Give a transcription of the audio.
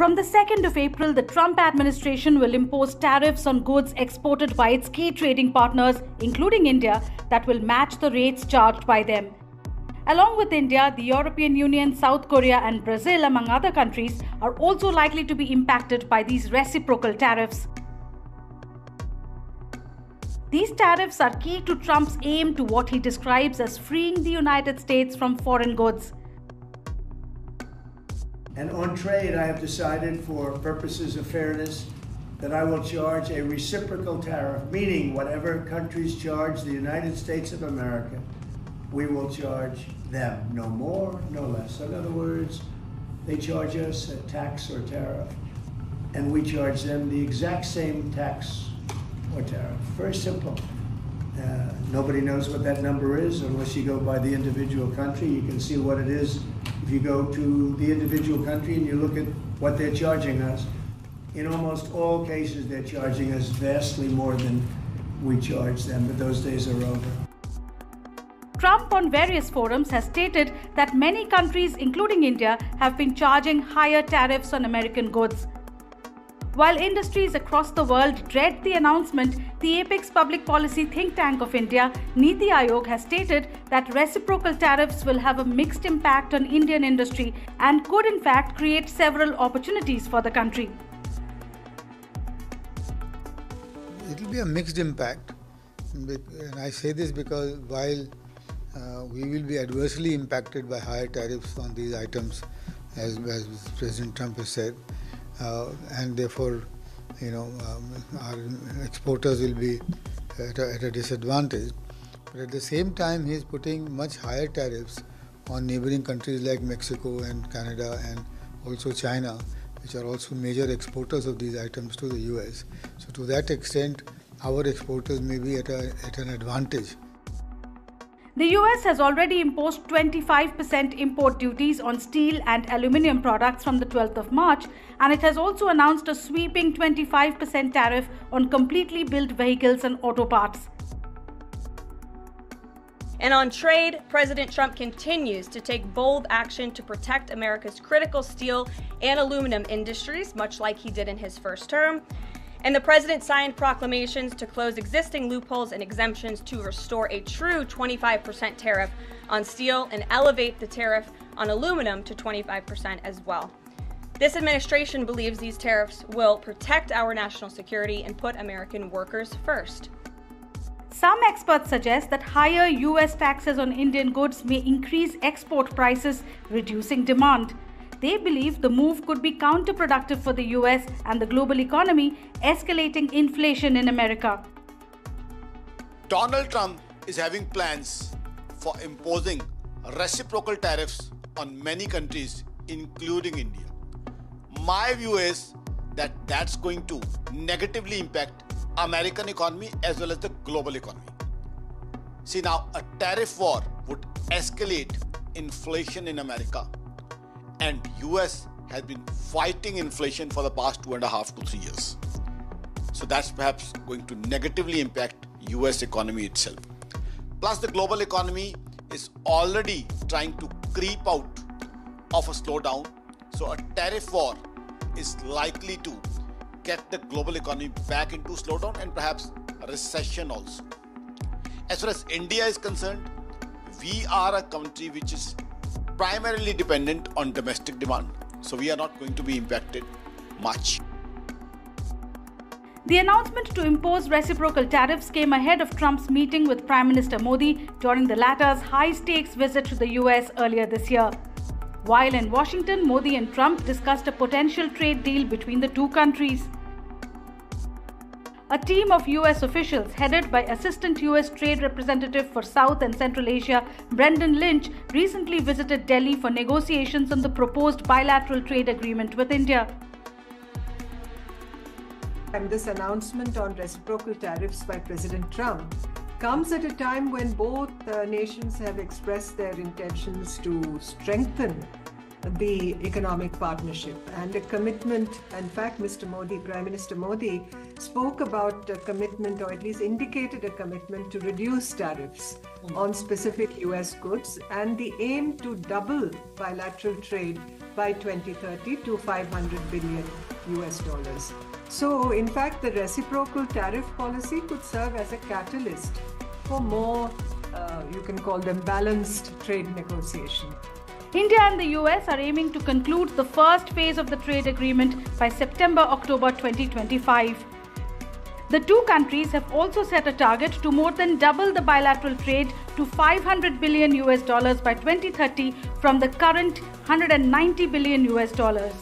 From the 2nd of April, the Trump administration will impose tariffs on goods exported by its key trading partners, including India, that will match the rates charged by them. Along with India, the European Union, South Korea and Brazil, among other countries, are also likely to be impacted by these reciprocal tariffs. These tariffs are key to Trump's aim to what he describes as freeing the United States from foreign goods. And on trade, I have decided, for purposes of fairness, that I will charge a reciprocal tariff, meaning whatever countries charge the United States of America, we will charge them, no more, no less. In other words, they charge us a tax or tariff, and we charge them the exact same tax or tariff. Very simple. Nobody knows what that number is unless you go by the individual country. You can see what it is if you go to the individual country and you look at what they're charging us. In almost all cases, they're charging us vastly more than we charge them, but those days are over. Trump on various forums has stated that many countries, including India, have been charging higher tariffs on American goods. While industries across the world dread the announcement, the apex public policy think tank of India, Niti Aayog, has stated that reciprocal tariffs will have a mixed impact on Indian industry and could in fact create several opportunities for the country. It will be a mixed impact, and I say this because while we will be adversely impacted by higher tariffs on these items, as President Trump has said, and therefore, our exporters will be at a disadvantage. But at the same time, he is putting much higher tariffs on neighboring countries like Mexico and Canada and also China, which are also major exporters of these items to the US. So to that extent, our exporters may be at an advantage. The US has already imposed 25% import duties on steel and aluminium products from the 12th of March, and it has also announced a sweeping 25% tariff on completely built vehicles and auto parts. And on trade, President Trump continues to take bold action to protect America's critical steel and aluminum industries, much like he did in his first term. And the president signed proclamations to close existing loopholes and exemptions to restore a true 25% tariff on steel and elevate the tariff on aluminum to 25% as well. This administration believes these tariffs will protect our national security and put American workers first. Some experts suggest that higher US taxes on Indian goods may increase export prices, reducing demand. They believe the move could be counterproductive for the US and the global economy, escalating inflation in America. Donald Trump is having plans for imposing reciprocal tariffs on many countries, including India. My view is that that's going to negatively impact American economy as well as the global economy. See, now a tariff war would escalate inflation in America, and US has been fighting inflation for the past 2.5 to 3 years. So that's perhaps going to negatively impact US economy itself. Plus, the global economy is already trying to creep out of a slowdown. So a tariff war is likely to get the global economy back into slowdown and perhaps a recession also. As far as India is concerned, we are a country which is primarily dependent on domestic demand, so we are not going to be impacted much. The announcement to impose reciprocal tariffs came ahead of Trump's meeting with Prime Minister Modi during the latter's high-stakes visit to the US earlier this year. While in Washington, Modi and Trump discussed a potential trade deal between the two countries. A team of US officials headed by Assistant US Trade Representative for South and Central Asia, Brendan Lynch, recently visited Delhi for negotiations on the proposed bilateral trade agreement with India. And this announcement on reciprocal tariffs by President Trump comes at a time when both nations have expressed their intentions to strengthen the economic partnership and a commitment. In fact, Prime Minister Modi spoke about a commitment, or at least indicated a commitment, to reduce tariffs on specific US goods and the aim to double bilateral trade by 2030 to 500 billion US dollars. So, in fact, the reciprocal tariff policy could serve as a catalyst for more, you can call them balanced trade negotiation. India and the US are aiming to conclude the first phase of the trade agreement by September-October 2025. The two countries have also set a target to more than double the bilateral trade to 500 billion US dollars by 2030 from the current 190 billion US dollars.